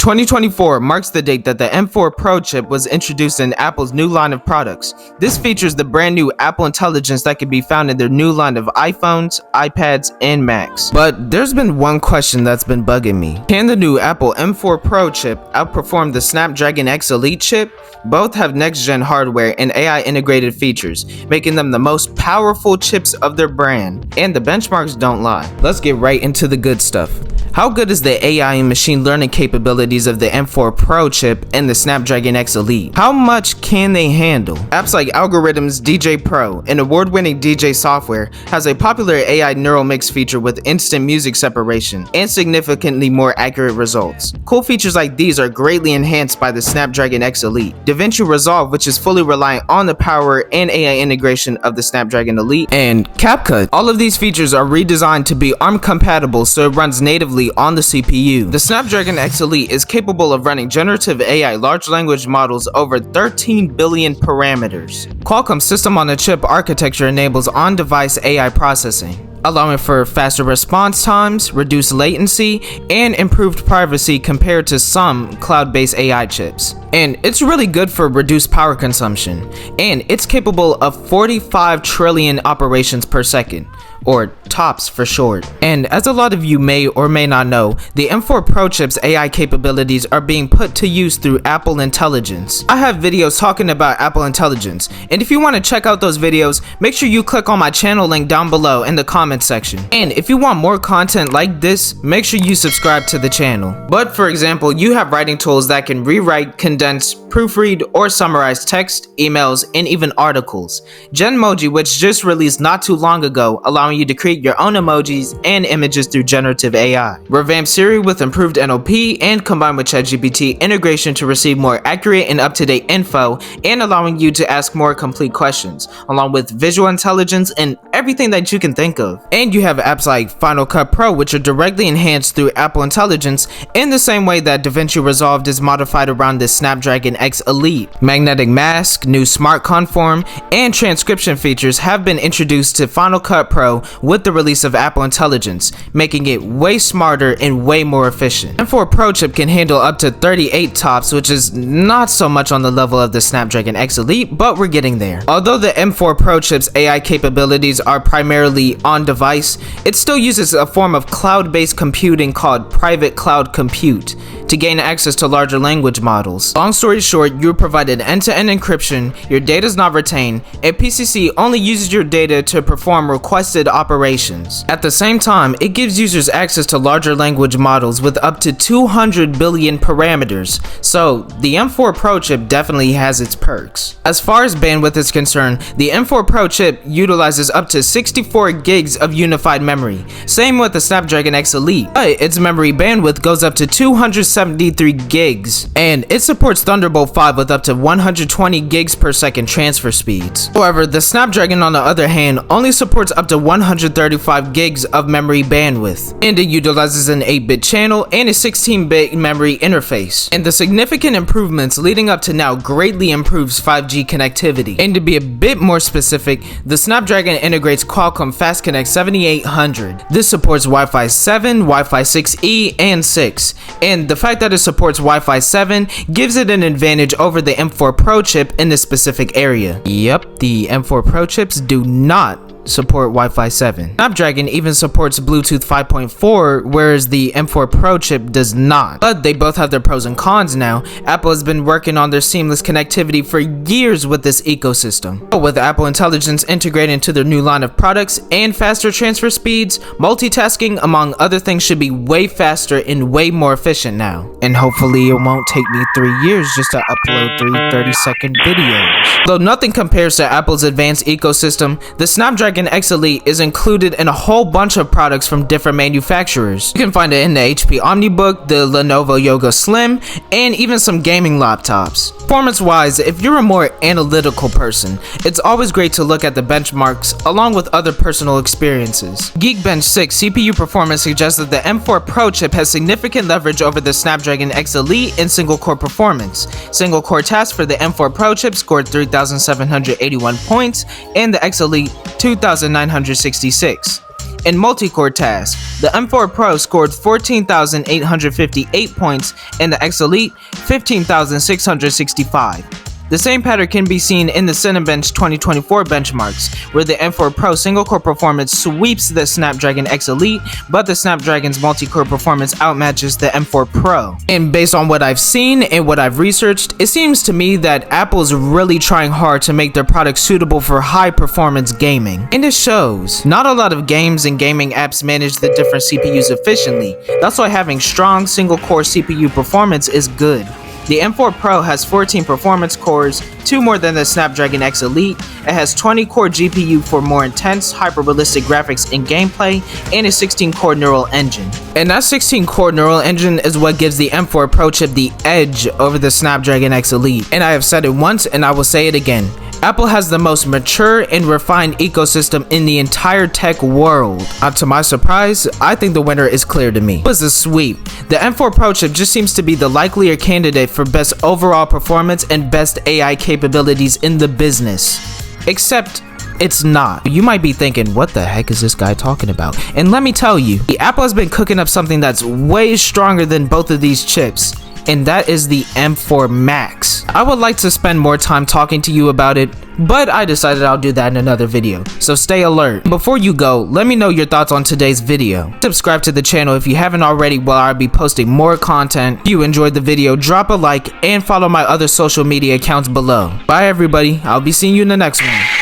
2024 marks the date that the M4 Pro chip was introduced in Apple's new line of products. This features the brand new Apple Intelligence that can be found in their new line of iPhones, iPads, and Macs. But there's been one question that's been bugging me. Can the new Apple M4 Pro chip outperform the Snapdragon X Elite chip? Both have next-gen hardware and AI integrated features, making them the most powerful chips of their brand. And the benchmarks don't lie. Let's get right into the good stuff. How good is the AI and machine learning capabilities of the M4 Pro chip and the Snapdragon X Elite? How much can they handle? Apps like Algorithm's DJ Pro, an award-winning DJ software, has a popular AI neural mix feature with instant music separation and significantly more accurate results. Cool features like these are greatly enhanced by the Snapdragon X Elite. DaVinci Resolve, which is fully reliant on the power and AI integration of the Snapdragon Elite, and CapCut. All of these features are redesigned to be ARM compatible so it runs natively on the CPU. The Snapdragon X Elite is capable of running generative AI large language models over 13 billion parameters. Qualcomm's system-on-a-chip architecture enables on-device AI processing, allowing for faster response times, reduced latency, and improved privacy compared to some cloud-based AI chips. And it's really good for reduced power consumption. And it's capable of 45 trillion operations per second, or TOPS for short. And as a lot of you may or may not know, the M4 Pro chip's AI capabilities are being put to use through Apple Intelligence. I have videos talking about Apple Intelligence, and if you want to check out those videos, make sure you click on my channel link down below in the comment section. And if you want more content like this, make sure you subscribe to the channel. But for example, you have writing tools that can rewrite, condense, proofread, or summarize text, emails, and even articles. Genmoji, which just released not too long ago, allowing you to create your own emojis and images through generative AI. Revamp Siri with improved NLP and combined with ChatGPT integration to receive more accurate and up-to-date info and allowing you to ask more complete questions, along with visual intelligence and everything that you can think of. And you have apps like Final Cut Pro, which are directly enhanced through Apple Intelligence in the same way that DaVinci Resolve is modified around the Snapdragon X Elite. Magnetic Mask, new Smart Conform, and transcription features have been introduced to Final Cut Pro with the release of Apple Intelligence, making it way smarter and way more efficient. M4 Pro chip can handle up to 38 TOPS, which is not so much on the level of the Snapdragon X Elite, but we're getting there. Although the M4 Pro chip's AI capabilities are primarily on device, it still uses a form of cloud-based computing called private cloud compute to gain access to larger language models. Long story short, you're provided end-to-end encryption, your data is not retained, and PCC only uses your data to perform requested operations. At the same time, it gives users access to larger language models with up to 200 billion parameters, so the M4 Pro chip definitely has its perks. As far as bandwidth is concerned, the M4 Pro chip utilizes up to 64 gigs of unified memory, same with the Snapdragon X Elite, but its memory bandwidth goes up to 273 gigs, and it supports Thunderbolt 5 with up to 120 gigs per second transfer speeds. However, the Snapdragon on the other hand only supports up to 135 gigs of memory bandwidth, and it utilizes an 8-bit channel and a 16-bit memory interface. And the significant improvements leading up to now greatly improves 5G connectivity. And to be a bit more specific, the Snapdragon integrates Qualcomm Fast Connect 7800. This supports Wi-Fi 7, Wi-Fi 6E, and 6, and the fact that it supports Wi-Fi 7 gives it an advantage over the M4 Pro chip in this specific area. Yep, the M4 Pro chips do not support Wi-Fi 7. Snapdragon even supports Bluetooth 5.4, whereas the M4 Pro chip does not. But they both have their pros and cons now. Apple has been working on their seamless connectivity for years with this ecosystem. But with Apple Intelligence integrated into their new line of products and faster transfer speeds, multitasking among other things should be way faster and way more efficient now. And hopefully it won't take me 3 years just to upload 3 30-second videos. Though nothing compares to Apple's advanced ecosystem, the Snapdragon X Elite is included in a whole bunch of products from different manufacturers. You can find it in the HP OmniBook, the Lenovo Yoga Slim, and even some gaming laptops. Performance-wise, if you're a more analytical person, it's always great to look at the benchmarks along with other personal experiences. Geekbench 6 CPU performance suggests that the M4 Pro chip has significant leverage over the Snapdragon X Elite in single-core performance. Single-core tasks for the M4 Pro chip scored 3,781 points, and the X Elite 2,966. In multi-core tasks, the M4 Pro scored 14,858 points and the X Elite 15,665. The same pattern can be seen in the Cinebench 2024 benchmarks, where the M4 Pro single-core performance sweeps the Snapdragon X Elite, but the Snapdragon's multi-core performance outmatches the M4 Pro. And based on what I've seen and what I've researched, it seems to me that Apple's really trying hard to make their products suitable for high-performance gaming. And it shows. Not a lot of games and gaming apps manage the different CPUs efficiently. That's why having strong single-core CPU performance is good. The M4 Pro has 14 performance cores, 2 more than the Snapdragon X Elite. It has 20-core GPU for more intense, hyper-realistic graphics and gameplay, and a 16-core neural engine. And that 16-core neural engine is what gives the M4 Pro chip the edge over the Snapdragon X Elite. And I have said it once and I will say it again. Apple has the most mature and refined ecosystem in the entire tech world. To my surprise, I think the winner is clear to me. It was a sweep. The M4 Pro chip just seems to be the likelier candidate for best overall performance and best AI capabilities in the business. Except it's not. You might be thinking, what the heck is this guy talking about? And let me tell you, Apple has been cooking up something that's way stronger than both of these chips. And that is the M4 Max. I would like to spend more time talking to you about it, but I decided I'll do that in another video, so stay alert. Before you go, let me know your thoughts on today's video. Subscribe to the channel if you haven't already, while I'll be posting more content. If you enjoyed the video, drop a like and follow my other social media accounts below. Bye everybody, I'll be seeing you in the next one.